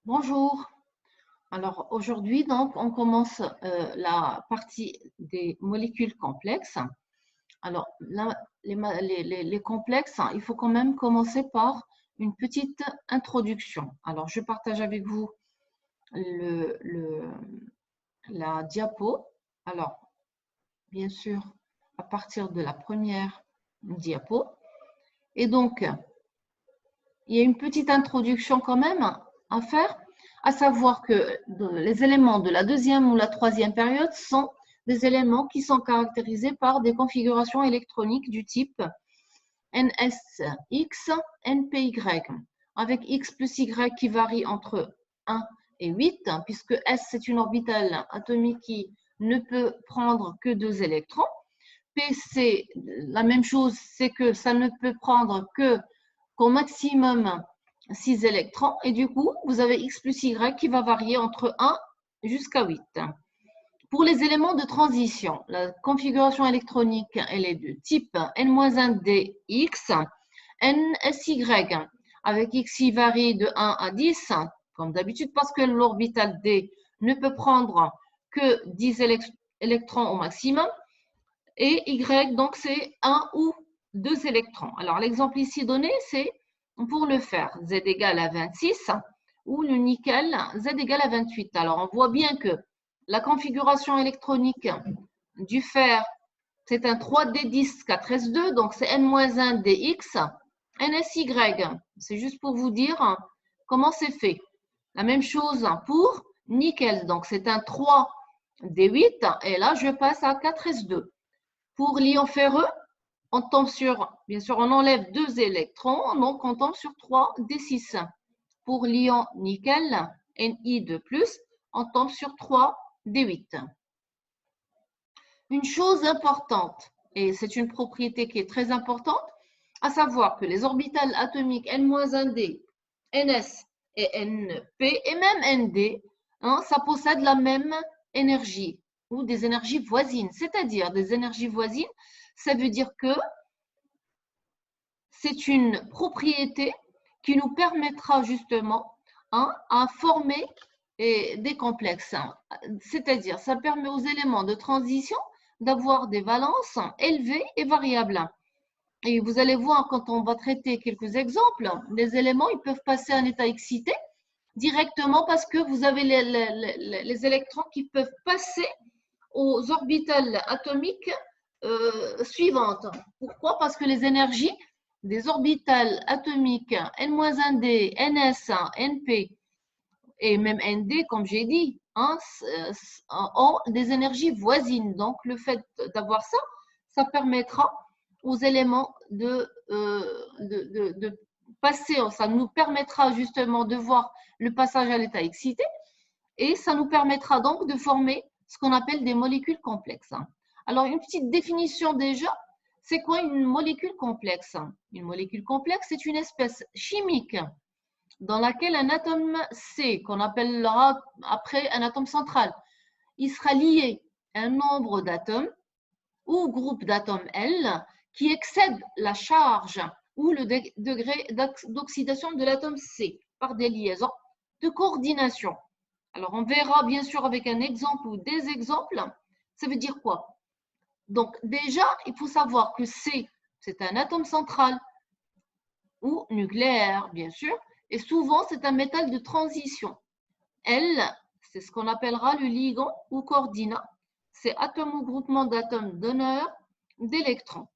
Bonjour. Alors aujourd'hui, donc, on commence la partie des molécules complexes. Alors là, les complexes, hein, il faut quand même commencer par une petite introduction. Alors je partage avec vous la diapo. Alors bien sûr, à partir de la première diapo. Et donc, il y a une petite introduction quand même à faire, à savoir que les éléments de la deuxième ou la troisième période sont des éléments qui sont caractérisés par des configurations électroniques du type NSX, NPY, avec X plus Y qui varie entre 1 et 8, puisque S c'est une orbitale atomique qui ne peut prendre que 2 électrons. P c'est la même chose, c'est que ça ne peut prendre qu'au maximum 6 électrons, et du coup, vous avez X plus Y qui va varier entre 1 jusqu'à 8. Pour les éléments de transition, la configuration électronique, elle est de type N-1DX, NSY, avec X qui varie de 1 à 10, comme d'habitude, parce que l'orbital D ne peut prendre que 10 électrons au maximum, et Y, donc c'est 1 ou 2 électrons. Alors l'exemple ici donné, c'est pour le fer, Z égale à 26, ou le nickel, Z égale à 28. Alors on voit bien que la configuration électronique du fer, c'est un 3D10 4S2, donc c'est N-1DX, NSY. C'est juste pour vous dire comment c'est fait. La même chose pour nickel, donc c'est un 3D8, et là je passe à 4S2. Pour l'ion ferreux, on tombe sur, bien sûr, on enlève 2 électrons, donc on tombe sur 3D6. Pour l'ion nickel, Ni2+, on tombe sur 3D8. Une chose importante, et c'est une propriété qui est très importante, à savoir que les orbitales atomiques N-1D, Ns et Np, et même Nd, ça possède la même énergie, ou des énergies voisines. C'est-à-dire des énergies voisines, ça veut dire que c'est une propriété qui nous permettra justement à former des complexes. C'est-à-dire, ça permet aux éléments de transition d'avoir des valences élevées et variables. Et vous allez voir, quand on va traiter quelques exemples, les éléments ils peuvent passer en état excité directement parce que vous avez les électrons qui peuvent passer aux orbitales atomiques suivantes. Pourquoi? Parce que les énergies des orbitales atomiques N-1D, NS, NP et même ND, comme j'ai dit, ont des énergies voisines. Donc, le fait d'avoir ça, ça permettra aux éléments de passer, ça nous permettra justement de voir le passage à l'état excité et ça nous permettra donc de former ce qu'on appelle des molécules complexes. Alors, une petite définition déjà, c'est quoi une molécule complexe? Une molécule complexe, c'est une espèce chimique dans laquelle un atome C, qu'on appellera après un atome central, il sera lié à un nombre d'atomes ou groupe d'atomes L qui excède la charge ou le degré d'oxydation de l'atome C par des liaisons de coordination. Alors, on verra bien sûr avec un exemple ou des exemples. Ça veut dire quoi? Donc, déjà, il faut savoir que C, c'est un atome central ou nucléaire, bien sûr, et souvent, c'est un métal de transition. L, c'est ce qu'on appellera le ligand ou coordinat. C'est atome ou groupement d'atomes donneurs d'électrons.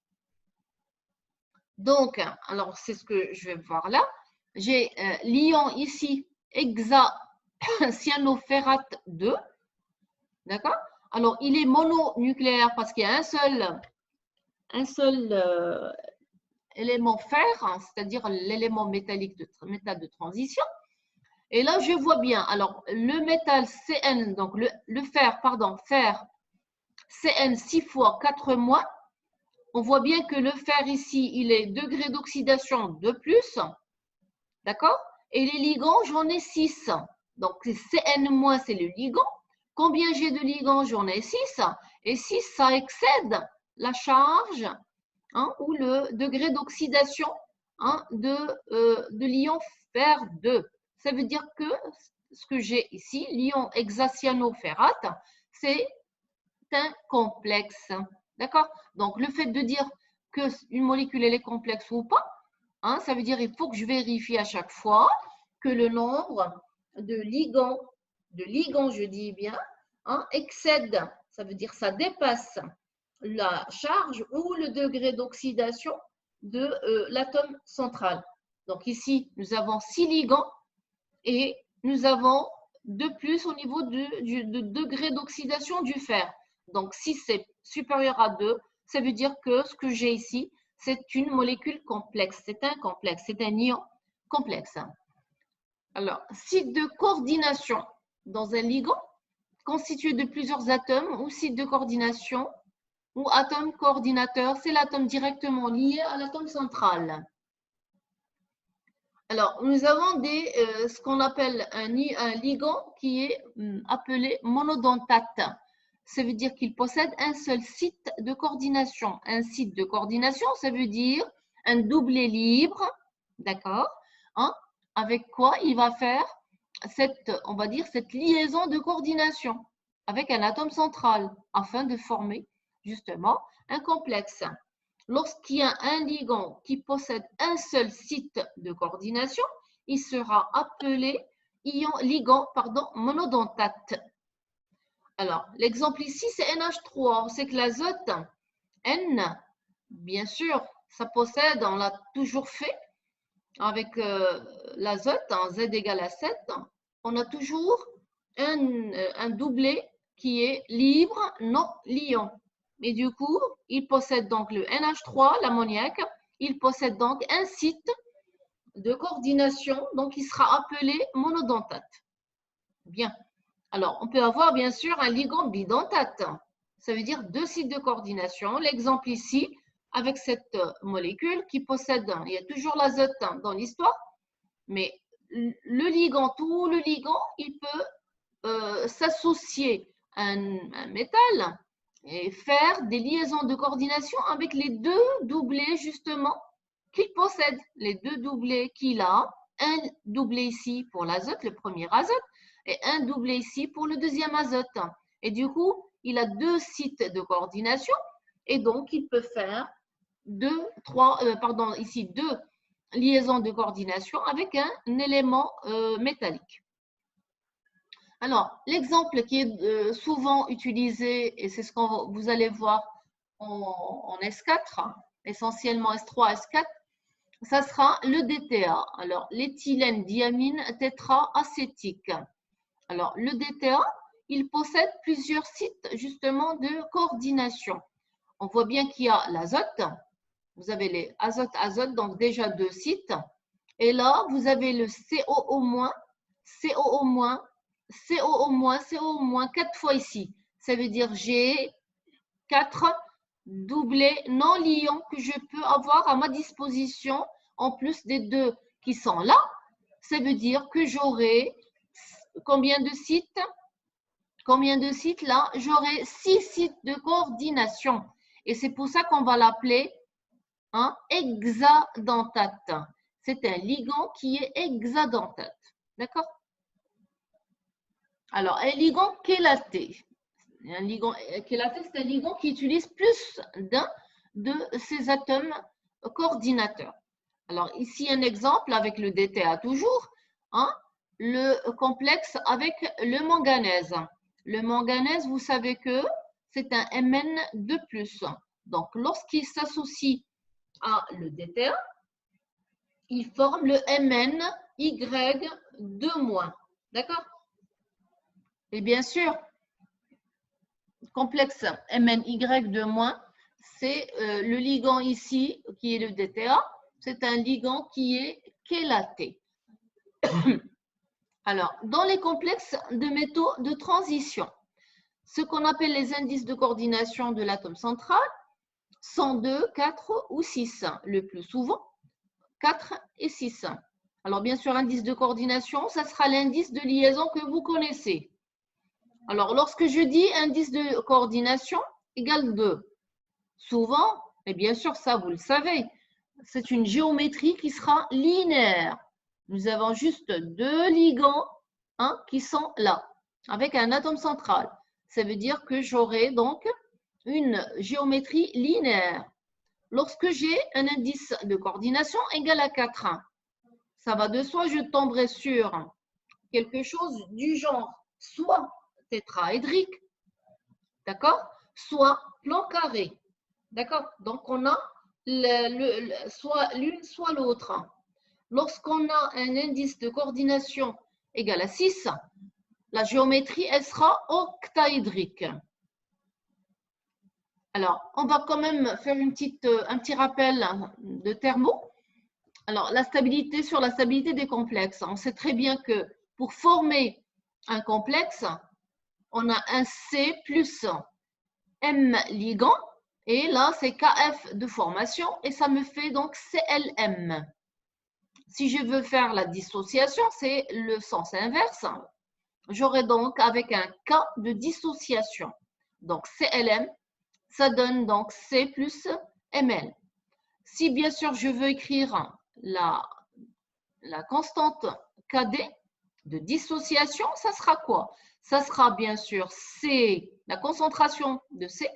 Donc, alors, c'est ce que je vais voir là. J'ai l'ion ici, hexacyanoferrate 2. D'accord? Alors, il est mononucléaire parce qu'il y a un seul élément fer, c'est-à-dire l'élément métallique métal de transition. Et là, je vois bien. Alors, le métal Cn, donc le fer, pardon, fer Cn 6 fois 4 moins. On voit bien que le fer ici, il est degré d'oxydation de plus. D'accord? Et les ligands, j'en ai 6. Donc, Cn-, c'est le ligand. Combien j'ai de ligands? J'en ai 6. Et 6, ça excède la charge ou le degré d'oxydation de l'ion fer 2. Ça veut dire que ce que j'ai ici, l'ion hexacyanoferrate, c'est un complexe. D'accord? Donc, le fait de dire qu'une molécule elle est complexe ou pas, hein, ça veut dire qu'il faut que je vérifie à chaque fois que le nombre de ligands je dis bien, hein, excède, ça veut dire ça dépasse la charge ou le degré d'oxydation de l'atome central. Donc ici, nous avons 6 ligands et nous avons de plus au niveau du degré d'oxydation du fer. Donc si c'est supérieur à 2, ça veut dire que ce que j'ai ici, c'est une molécule complexe. C'est un complexe, c'est un ion complexe. Alors, site de coordination dans un ligand constitué de plusieurs atomes ou site de coordination ou atome coordinateur, c'est l'atome directement lié à l'atome central. Alors, nous avons ce qu'on appelle un ligand qui est appelé monodentate. Ça veut dire qu'il possède un seul site de coordination. Un site de coordination, ça veut dire un doublet libre, d'accord, hein, avec quoi il va faire on va dire, cette liaison de coordination avec un atome central afin de former justement un complexe. Lorsqu'il y a un ligand qui possède un seul site de coordination, il sera appelé ligand monodentate. Alors, l'exemple ici, c'est NH3. On sait que l'azote, N, bien sûr, ça possède, on l'a toujours fait, avec l'azote, Z égale à 7, on a toujours un doublet qui est libre, non liant. Et du coup, il possède donc le NH3, l'ammoniac, il possède donc un site de coordination, donc il sera appelé monodentate. Bien. Alors, on peut avoir bien sûr un ligand bidentate. Ça veut dire 2 sites de coordination. L'exemple ici, avec cette molécule qui possède, il y a toujours l'azote dans l'histoire, mais le ligand, tout le ligand, il peut s'associer à un métal et faire des liaisons de coordination avec les 2 doublets justement qu'il possède, les 2 doublets qu'il a, un doublet ici pour l'azote, le premier azote, et un doublet ici pour le deuxième azote. Et du coup, il a 2 sites de coordination et donc il peut faire 2 liaisons de coordination avec un élément métallique. Alors, l'exemple qui est souvent utilisé, et c'est ce que vous allez voir en S4, essentiellement S3, S4, ça sera le DTA. Alors, l'éthylène diamine tétraacétique. Alors, le DTA, il possède plusieurs sites justement de coordination. On voit bien qu'il y a l'azote. Vous avez les azote-azote, donc déjà 2 sites. Et là, vous avez le COO-, COO-, COO-, COO-, 4 fois ici. Ça veut dire j'ai 4 doublets non liants que je peux avoir à ma disposition en plus des 2 qui sont là. Ça veut dire que j'aurai combien de sites? Combien de sites là? J'aurai 6 sites de coordination. Et c'est pour ça qu'on va l'appeler un hexadentate. C'est un ligand qui est hexadentate. D'accord? Alors, un ligand chélaté. Un ligand chélaté, c'est un ligand qui utilise plus d'un de ces atomes coordinateurs. Alors, ici, un exemple avec le DTA toujours, hein, le complexe avec le manganèse. Le manganèse, vous savez que c'est un Mn2+. Donc, lorsqu'il s'associe à le DTA, il forme le MnY2-. D'accord? Et bien sûr, complexe MnY2-, c'est le ligand ici qui est le DTA. C'est un ligand qui est chélaté. Alors, dans les complexes de métaux de transition, ce qu'on appelle les indices de coordination de l'atome central sont 2, 4 ou 6, le plus souvent 4 et 6. Alors, bien sûr, indice de coordination, ça sera l'indice de liaison que vous connaissez. Alors, lorsque je dis indice de coordination égale 2, souvent, et bien sûr, ça, vous le savez, c'est une géométrie qui sera linéaire. Nous avons juste 2 ligands hein, qui sont là, avec un atome central. Ça veut dire que j'aurai donc une géométrie linéaire. Lorsque j'ai un indice de coordination égal à 4, ça va de soi, je tomberai sur quelque chose du genre soit tétraédrique, d'accord, soit plan carré, d'accord. Donc, on a soit l'une, soit l'autre. Lorsqu'on a un indice de coordination égal à 6, la géométrie, elle sera octaédrique. Alors, on va quand même faire un petit rappel de thermo. Alors, la stabilité sur la stabilité des complexes. On sait très bien que pour former un complexe, on a un C plus M ligand. Et là, c'est KF de formation et ça me fait donc CLM. Si je veux faire la dissociation, c'est le sens inverse. J'aurai donc avec un K de dissociation. Donc, CLM, ça donne donc C plus ML. Si bien sûr je veux écrire la constante KD de dissociation, ça sera quoi? Ça sera bien sûr C, la concentration de C,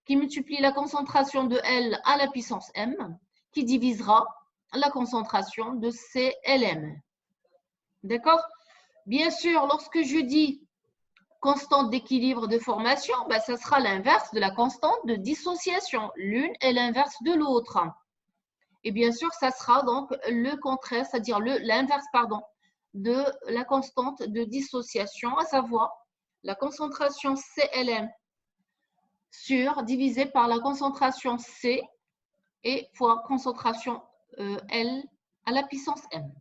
qui multiplie la concentration de L à la puissance M, qui divisera la concentration de CLM. D'accord? Bien sûr, lorsque je dis constante d'équilibre de formation, ben, ça sera l'inverse de la constante de dissociation. L'une est l'inverse de l'autre. Et bien sûr, ça sera donc le contraire, c'est-à-dire l'inverse, de la constante de dissociation, à savoir la concentration CLM divisée par la concentration C et fois concentration L à la puissance M.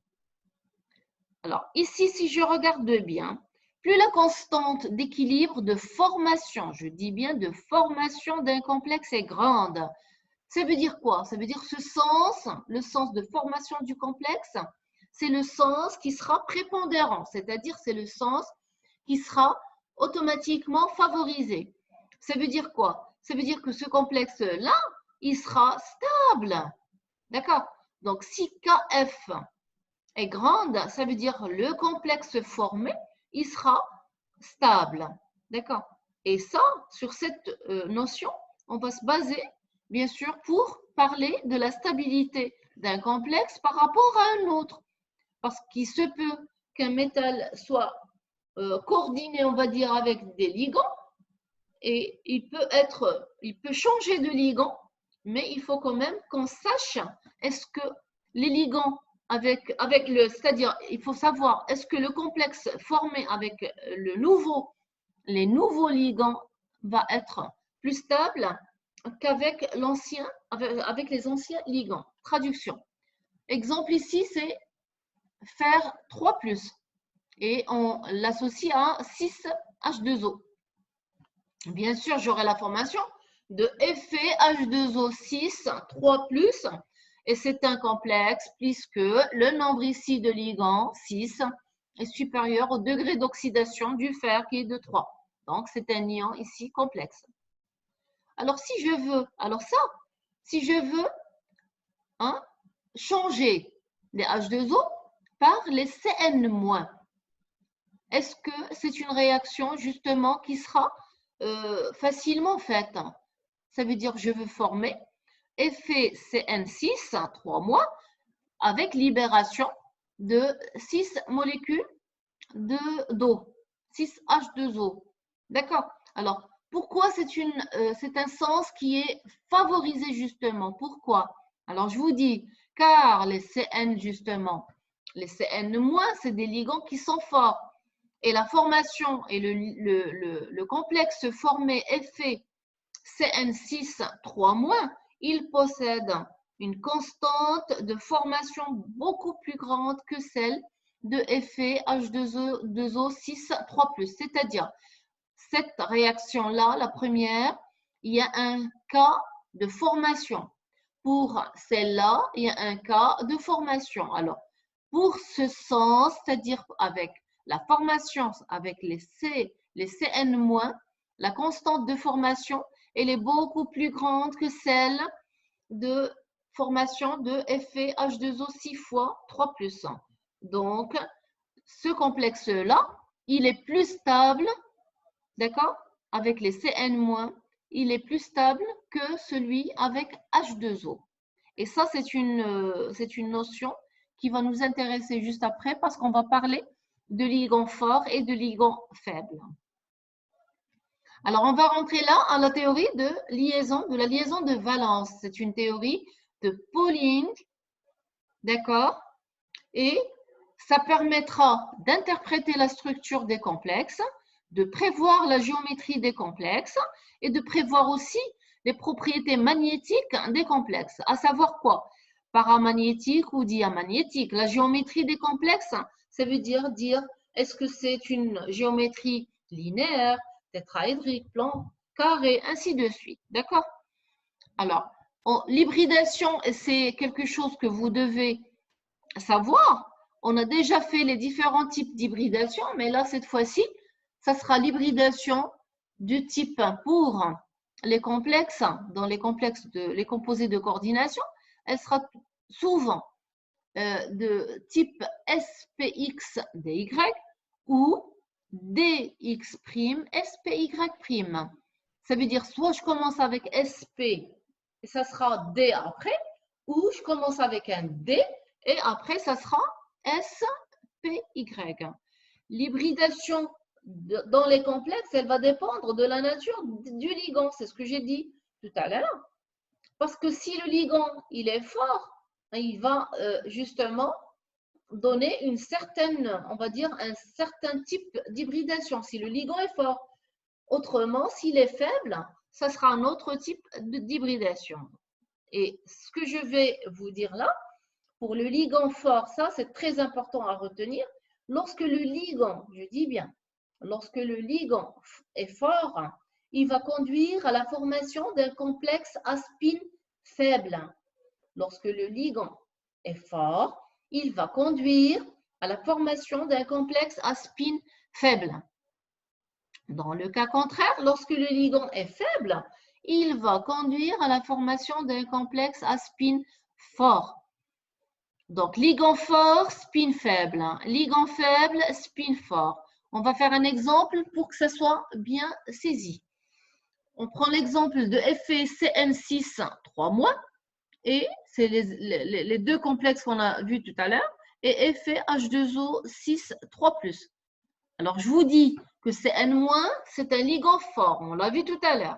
Alors ici, si je regarde bien, plus la constante d'équilibre de formation, je dis bien de formation d'un complexe est grande. Ça veut dire quoi? Ça veut dire ce sens, le sens de formation du complexe, c'est le sens qui sera prépondérant, c'est-à-dire c'est le sens qui sera automatiquement favorisé. Ça veut dire quoi? Ça veut dire que ce complexe-là, il sera stable. D'accord? Donc, si KF est grande, ça veut dire le complexe formé, il sera stable. D'accord? Et ça, sur cette notion, on va se baser, bien sûr, pour parler de la stabilité d'un complexe par rapport à un autre. Parce qu'il se peut qu'un métal soit coordonné, on va dire, avec des ligands, et il peut changer de ligand, mais il faut quand même qu'on sache est-ce que les ligands c'est-à-dire il faut savoir est-ce que le complexe formé avec les nouveaux ligands va être plus stable qu'avec avec les anciens ligands. Traduction. Exemple ici, c'est faire 3+, et on l'associe à 6H2O. Bien sûr, j'aurai la formation de effet H2O6, 3+, et c'est un complexe puisque le nombre ici de ligands, 6, est supérieur au degré d'oxydation du fer qui est de 3. Donc, c'est un ion ici complexe. Alors, si je veux changer les H2O par les CN-, est-ce que c'est une réaction justement qui sera facilement faite? Ça veut dire que je veux former effet CN6, 3- avec libération de 6 molécules d'eau, 6H2O. D'accord? Alors, pourquoi c'est un sens qui est favorisé justement? Pourquoi? Alors, je vous dis, car les CN justement, les CN-, c'est des ligands qui sont forts. Et la formation et le complexe formé effet CN6, 3-, il possède une constante de formation beaucoup plus grande que celle de effet H2O6, 3+. C'est-à-dire, cette réaction-là, la première, il y a un cas de formation. Pour celle-là, il y a un cas de formation. Alors, pour ce sens, c'est-à-dire avec la formation, avec les CN-, la constante de formation, elle est beaucoup plus grande que celle de formation de effet H2O 6 fois 3+. Donc, ce complexe-là, il est plus stable, d'accord, avec les Cn-, il est plus stable que celui avec H2O. Et ça, c'est une notion qui va nous intéresser juste après parce qu'on va parler de ligands forts et de ligands faibles. Alors, on va rentrer là à la théorie de la liaison de valence. C'est une théorie de Pauling, d'accord? Et ça permettra d'interpréter la structure des complexes, de prévoir la géométrie des complexes et de prévoir aussi les propriétés magnétiques des complexes. À savoir quoi? Paramagnétique ou diamagnétique. La géométrie des complexes, ça veut dire est-ce que c'est une géométrie linéaire, tétraédrique, plan, carré, ainsi de suite. D'accord? Alors, l'hybridation, c'est quelque chose que vous devez savoir. On a déjà fait les différents types d'hybridation, mais là, cette fois-ci, ça sera l'hybridation du type pour les complexes, dans les composés de coordination, elle sera souvent de type SPX-DY ou DX', SPY'. Ça veut dire soit je commence avec SP et ça sera D après, ou je commence avec un D et après ça sera SPY. L'hybridation dans les complexes, elle va dépendre de la nature du ligand, c'est ce que j'ai dit tout à l'heure. Parce que si le ligand, il est fort, il va justement donner une certaine, on va dire, un certain type d'hybridation, si le ligand est fort. Autrement, s'il est faible, ça sera un autre type d'hybridation. Et ce que je vais vous dire là, pour le ligand fort, ça c'est très important à retenir. Lorsque le ligand, je dis bien, lorsque le ligand est fort, il va conduire à la formation d'un complexe à spin faible. Lorsque le ligand est fort, il va conduire à la formation d'un complexe à spin faible. Dans le cas contraire, lorsque le ligand est faible, il va conduire à la formation d'un complexe à spin fort. Donc, ligand fort, spin faible. Ligand faible, spin fort. On va faire un exemple pour que ça soit bien saisi. On prend l'exemple de FeCN6 3-, et c'est les deux complexes qu'on a vus tout à l'heure, et FeH2O 6 3+. Alors, je vous dis que Cn-, c'est un ligand fort, on l'a vu tout à l'heure,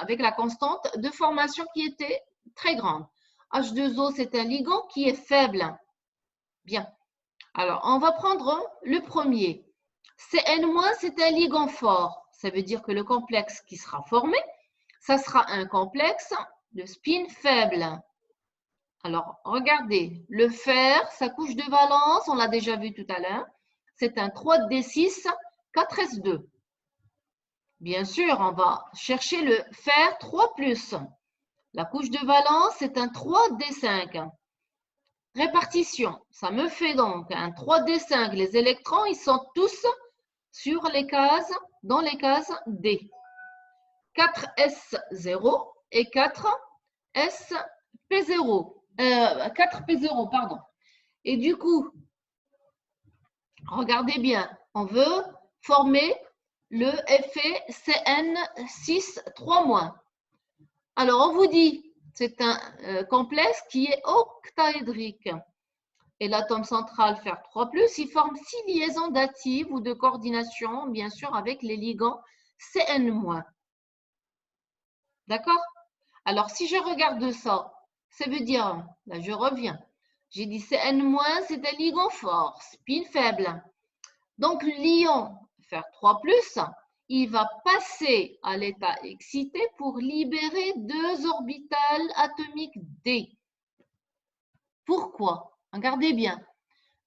avec la constante de formation qui était très grande. H2O, c'est un ligand qui est faible. Bien. Alors, on va prendre le premier. Cn-, c'est un ligand fort. Ça veut dire que le complexe qui sera formé, ça sera un complexe de spin faible. Alors, regardez, le fer, sa couche de valence, on l'a déjà vu tout à l'heure, c'est un 3D6, 4S2. Bien sûr, on va chercher le fer 3+. La couche de valence, c'est un 3D5. Répartition, ça me fait donc un 3D5. Les électrons, ils sont tous sur les cases, dans les cases D. 4S0 et 4SP0. 4P0, pardon. Et du coup, regardez bien, on veut former le FeCN6 3-. Alors, on vous dit, c'est un complexe qui est octaédrique. Et l'atome central fer 3+, il forme 6 liaisons datives ou de coordination, bien sûr, avec les ligands Cn-. D'accord? Alors, si je regarde ça, ça veut dire, là je reviens, j'ai dit Cn-, c'est un ligand fort, spin faible. Donc, l'ion fer 3+, il va passer à l'état excité pour libérer 2 orbitales atomiques D. Pourquoi? Regardez bien.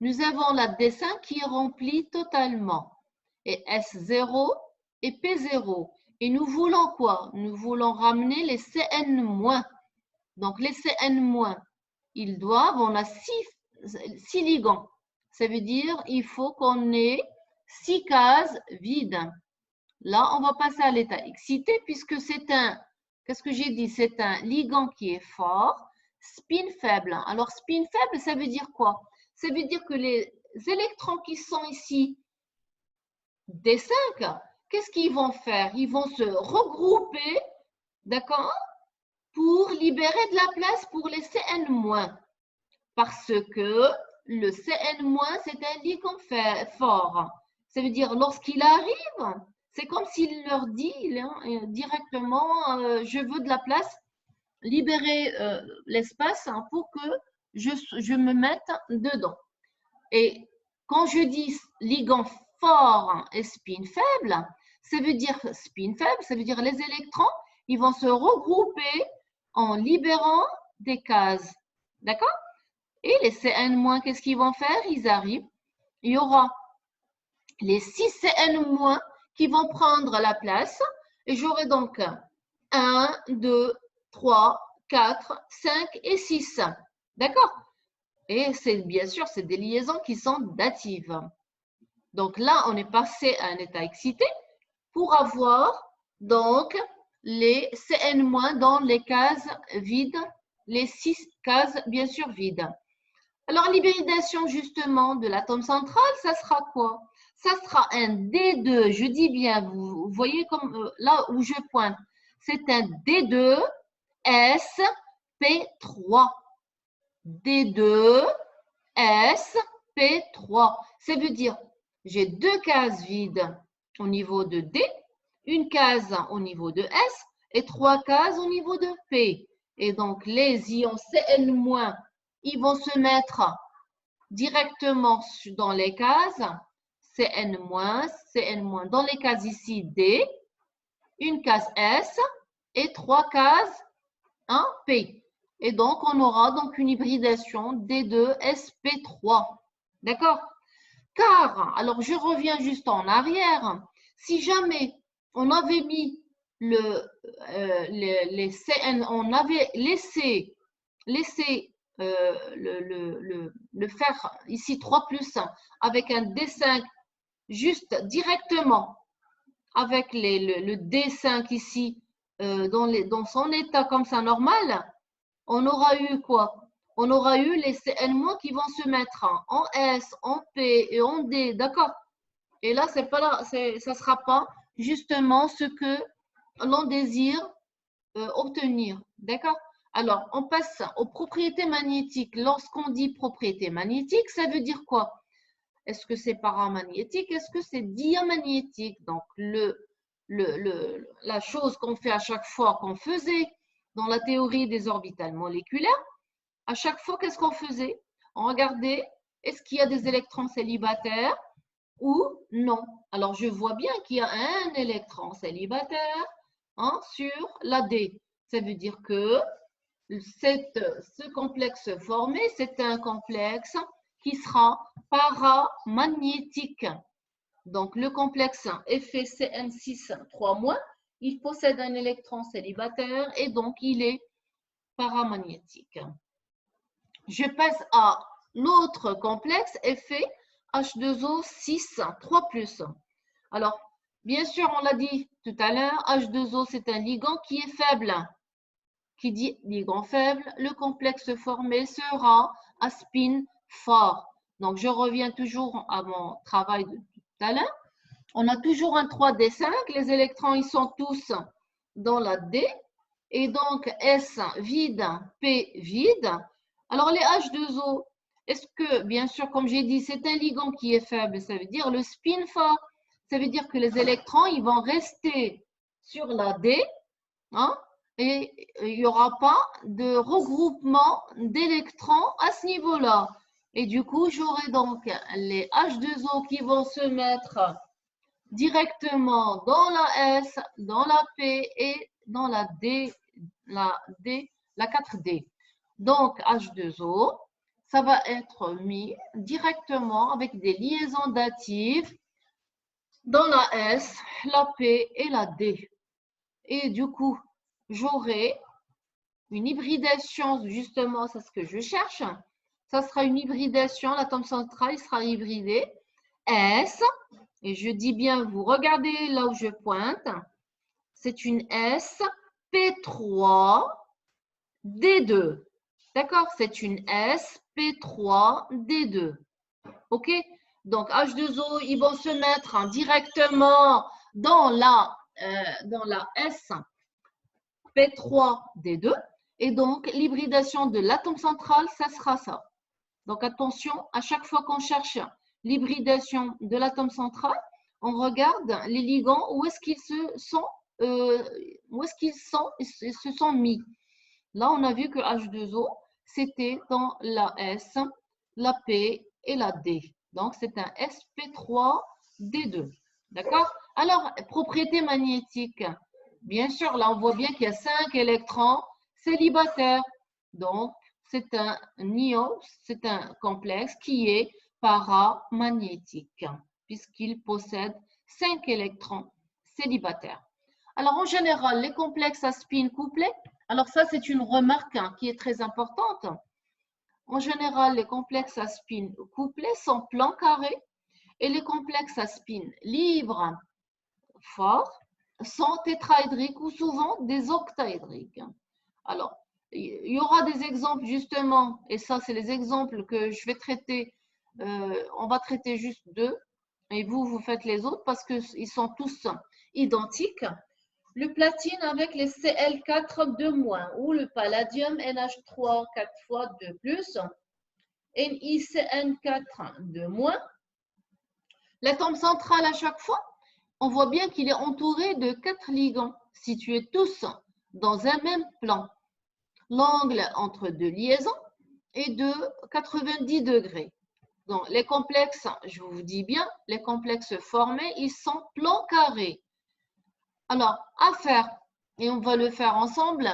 Nous avons la D5 qui est remplie totalement. Et S0 et P0. Et nous voulons quoi? Nous voulons ramener les Cn-. Donc, les Cn-, ils doivent, on a 6 ligands. Ça veut dire il faut qu'on ait 6 cases vides. Là, on va passer à l'état excité puisque c'est un, qu'est-ce que j'ai dit? C'est un ligand qui est fort, spin faible. Alors, spin faible, ça veut dire quoi? Ça veut dire que les électrons qui sont ici, D5, qu'est-ce qu'ils vont faire? Ils vont se regrouper, d'accord, pour libérer de la place pour les Cn-, parce que le Cn-, c'est un ligand fort. Ça veut dire, lorsqu'il arrive, c'est comme s'il leur dit directement, je veux de la place, libérer l'espace pour que je me mette dedans. Et quand je dis ligand fort et spin faible, ça veut dire spin faible, ça veut dire les électrons, ils vont se regrouper en libérant des cases. D'accord? Et les Cn-, qu'est-ce qu'ils vont faire? Ils arrivent. Il y aura les 6 Cn- qui vont prendre la place. Et j'aurai donc 1, 2, 3, 4, 5 et 6. D'accord? Et c'est bien sûr, c'est des liaisons qui sont datives. Donc là, on est passé à un état excité pour avoir donc les Cn- dans les cases vides, les 6 cases bien sûr vides. Alors l'hybridation justement de l'atome central, ça sera quoi? Ça sera un D2, je dis bien, vous voyez comme là où je pointe, c'est un D2 sp3. D2 sp3. Ça veut dire, j'ai 2 cases vides au niveau de D, une case au niveau de S et 3 cases au niveau de P. Et donc, les ions Cn-, ils vont se mettre directement dans les cases Cn-, Cn-. Dans les cases ici, D, une case S et 3 cases P. Et donc, on aura donc une hybridation D2sp3. D'accord? Car, alors je reviens juste en arrière, si jamais on avait mis les Cn, on avait laissé le faire ici 3 plus avec un D5 juste directement avec le D5 ici dans son état comme ça normal, on aura eu quoi? On aura eu les Cn- qui vont se mettre en S, en P et en D, d'accord? Et là, ça ne sera pas justement ce que l'on désire obtenir, d'accord? Alors, on passe aux propriétés magnétiques. Lorsqu'on dit propriété magnétique, ça veut dire quoi? Est-ce que c'est paramagnétique? Est-ce que c'est diamagnétique? Donc, la chose qu'on fait à chaque fois qu'on faisait dans la théorie des orbitales moléculaires, à chaque fois, qu'est-ce qu'on faisait? On regardait, est-ce qu'il y a des électrons célibataires ou non? Alors, je vois bien qu'il y a un électron célibataire sur la D. Ça veut dire que ce complexe formé, c'est un complexe qui sera paramagnétique. Donc, le complexe FeCN6 3-, il possède un électron célibataire et donc il est paramagnétique. Je passe à l'autre complexe FeH2O 6 3+. Alors, bien sûr, on l'a dit tout à l'heure, H2O, c'est un ligand qui est faible. Qui dit ligand faible, le complexe formé sera à spin fort. Donc, je reviens toujours à mon travail de tout à l'heure. On a toujours un 3D5. Les électrons, ils sont tous dans la D. Et donc, S vide, P vide. Alors, les H2O, est-ce que, bien sûr, comme j'ai dit, c'est un ligand qui est faible. Ça veut dire le spin fort. Ça veut dire que les électrons, ils vont rester sur la D. Et il n'y aura pas de regroupement d'électrons à ce niveau-là. Et du coup, j'aurai donc les H2O qui vont se mettre directement dans la S, dans la P et dans la D, la 4D. Donc, H2O, ça va être mis directement avec des liaisons datives dans la S, la P et la D. Et du coup, j'aurai une hybridation, justement, c'est ce que je cherche. Ça sera une hybridation, l'atome central sera hybridé. S, et je dis bien, vous regardez là où je pointe, c'est une S P3 D2. D'accord? C'est une S P3 D2. OK? Donc, H2O, ils vont se mettre directement dans la sp3d2. Et donc, l'hybridation de l'atome central, ça sera ça. Donc, attention, à chaque fois qu'on cherche l'hybridation de l'atome central, on regarde les ligands, où est-ce qu'ils se sont mis. Là, on a vu que H2O, c'était dans la S, la P et la D. Donc, c'est un sp3d2. D'accord? Alors, propriété magnétique. Bien sûr, là, on voit bien qu'il y a 5 électrons célibataires. Donc, c'est un ion, c'est un complexe qui est paramagnétique, puisqu'il possède 5 électrons célibataires. Alors, en général, les complexes à spin couplé, alors ça, c'est une remarque qui est très importante. En général, les complexes à spin couplés sont plans carrés et les complexes à spin libres forts sont tétraédriques ou souvent des octaédriques. Alors, il y aura des exemples justement, et ça, c'est les exemples que je vais traiter. On va traiter juste 2 et vous faites les autres parce qu'ils sont tous identiques. Le platine avec les Cl4 ou le palladium NH3 4 fois 2+, NiCN4 L'atome central à chaque fois, on voit bien qu'il est entouré de 4 ligands situés tous dans un même plan. L'angle entre deux liaisons est de 90 degrés. Donc, les complexes, je vous dis bien, les complexes formés, ils sont plans carrés. Alors, à faire, et on va le faire ensemble,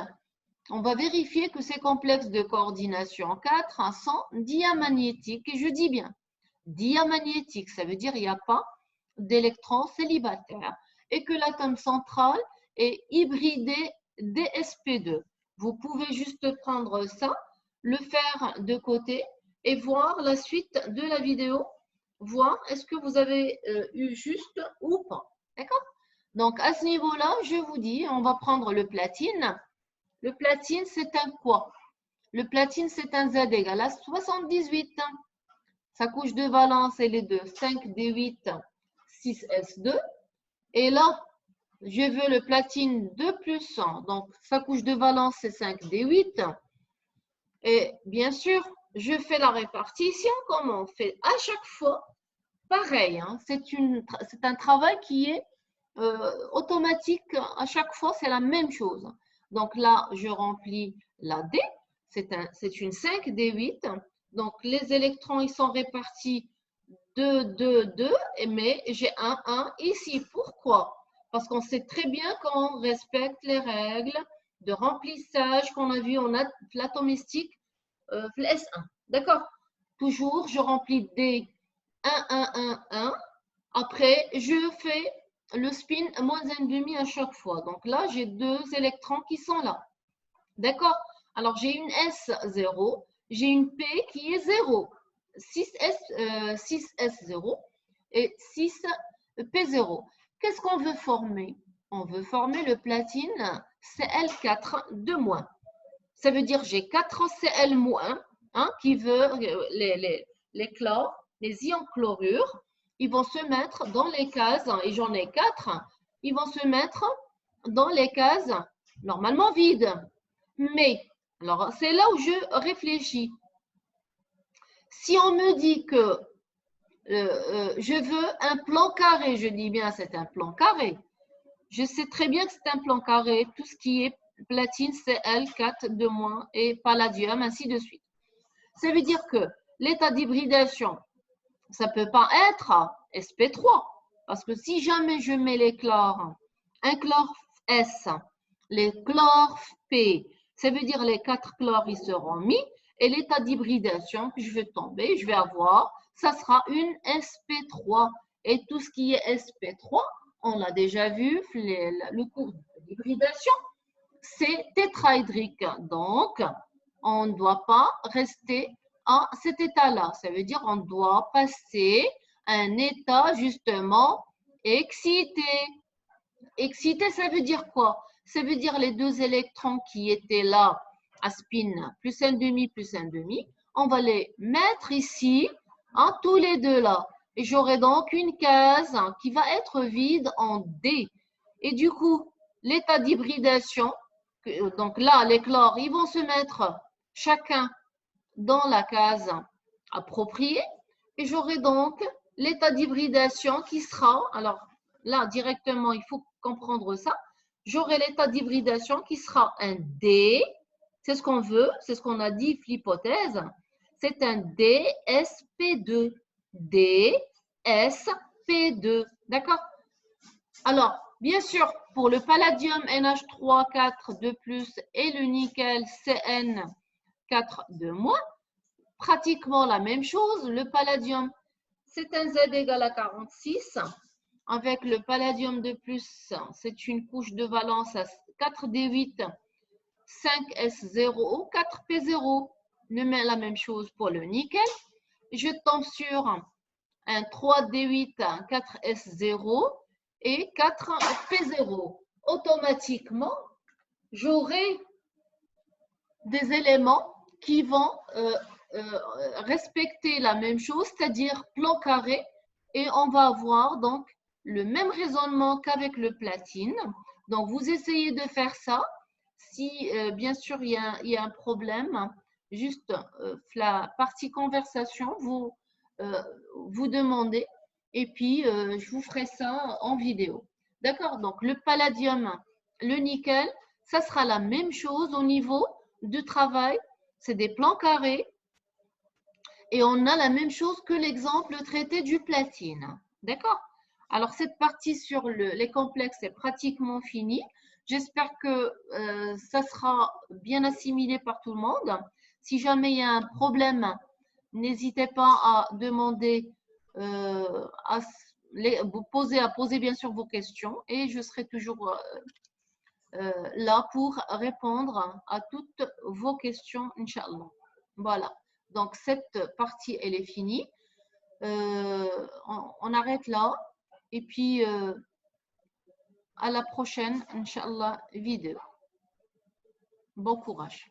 on va vérifier que ces complexes de coordination 4 sont diamagnétiques. Et je dis bien diamagnétiques, ça veut dire qu'il n'y a pas d'électrons célibataires et que l'atome central est hybridé d'sp2. Vous pouvez juste prendre ça, le faire de côté et voir la suite de la vidéo, voir est-ce que vous avez eu juste ou pas. D'accord? Donc, à ce niveau-là, je vous dis, on va prendre le platine. Le platine, c'est un quoi? Le platine, c'est un Z égale à 78. Sa couche de valence, elle est de 5d8, 6s2. Et là, je veux le platine 2 plus 100. Donc, sa couche de valence, c'est 5d8. Et bien sûr, je fais la répartition comme on fait à chaque fois. Pareil, hein, c'est un travail qui est automatique. À chaque fois, c'est la même chose. Donc là, je remplis la D. C'est une 5d8. Donc, les électrons, ils sont répartis 2, 2, 2. Mais j'ai un 1 ici. Pourquoi? Parce qu'on sait très bien qu'on respecte les règles de remplissage qu'on a vu en atomistique S1. D'accord? Toujours, je remplis D 1, 1, 1, 1. Après, je fais le spin moins 1,5 à chaque fois. Donc là, j'ai 2 électrons qui sont là. D'accord? Alors, j'ai une S0, j'ai une P qui est 0. 6S0 et 6P0. Qu'est-ce qu'on veut former? On veut former le platine Cl4 de moins. Ça veut dire j'ai 4 Cl-, hein, qui veut les chlores, les ions chlorure, ils vont se mettre dans les cases, et j'en ai 4, ils vont se mettre dans les cases normalement vides. Mais, alors c'est là où je réfléchis. Si on me dit que je veux un plan carré, je dis bien c'est un plan carré. Je sais très bien que c'est un plan carré, tout ce qui est platine, Cl4 et palladium, ainsi de suite. Ça veut dire que l'état d'hybridation, ça ne peut pas être sp3. Parce que si jamais je mets les chlores, un chlore S, les chlores P, ça veut dire les 4 chlores, ils seront mis. Et l'état d'hybridation que je vais tomber, je vais avoir, ça sera une sp3. Et tout ce qui est sp3, on l'a déjà vu, le cours d'hybridation, c'est tétraédrique. Donc, on ne doit pas rester à cet état-là. Ça veut dire qu'on doit passer à un état justement excité. Excité, ça veut dire quoi? Ça veut dire les 2 électrons qui étaient là à spin plus 1,5 plus 1,5. On va les mettre ici Hein, tous les deux là. Et j'aurai donc une case qui va être vide en D. Et du coup, l'état d'hybridation, donc là, les chlores, ils vont se mettre chacun dans la case appropriée. Et j'aurai donc l'état d'hybridation qui sera, alors là, directement, il faut comprendre ça. J'aurai l'état d'hybridation qui sera un D. C'est ce qu'on veut, c'est ce qu'on a dit, l'hypothèse. C'est un DSP2. DSP2. D'accord? Alors, bien sûr, pour le palladium NH3 4 et le nickel CN4 pratiquement la même chose. Le palladium, c'est un Z égale à 46. Avec le palladium c'est une couche de valence à 4D8, 5S0 ou 4P0. La même chose pour le nickel. Je tombe sur un 3D8, 4S0 et 4P0. Automatiquement, j'aurai des éléments qui vont respecter la même chose, c'est-à-dire plan carré, et on va avoir donc le même raisonnement qu'avec le platine. Donc, vous essayez de faire ça. Si, bien sûr, il y a un problème, juste la partie conversation, vous demandez, et puis je vous ferai ça en vidéo. D'accord? Donc, le palladium, le nickel, ça sera la même chose au niveau du travail. C'est des plans carrés. Et on a la même chose que l'exemple traité du platine. D'accord? Alors, cette partie sur les complexes est pratiquement finie. J'espère que ça sera bien assimilé par tout le monde. Si jamais il y a un problème, n'hésitez pas à demander, à poser bien sûr vos questions et je serai toujours là pour répondre à toutes vos questions, Inch'Allah. Voilà. Donc, cette partie, elle est finie. On arrête là. Et puis, à la prochaine, Inch'Allah, vidéo. Bon courage.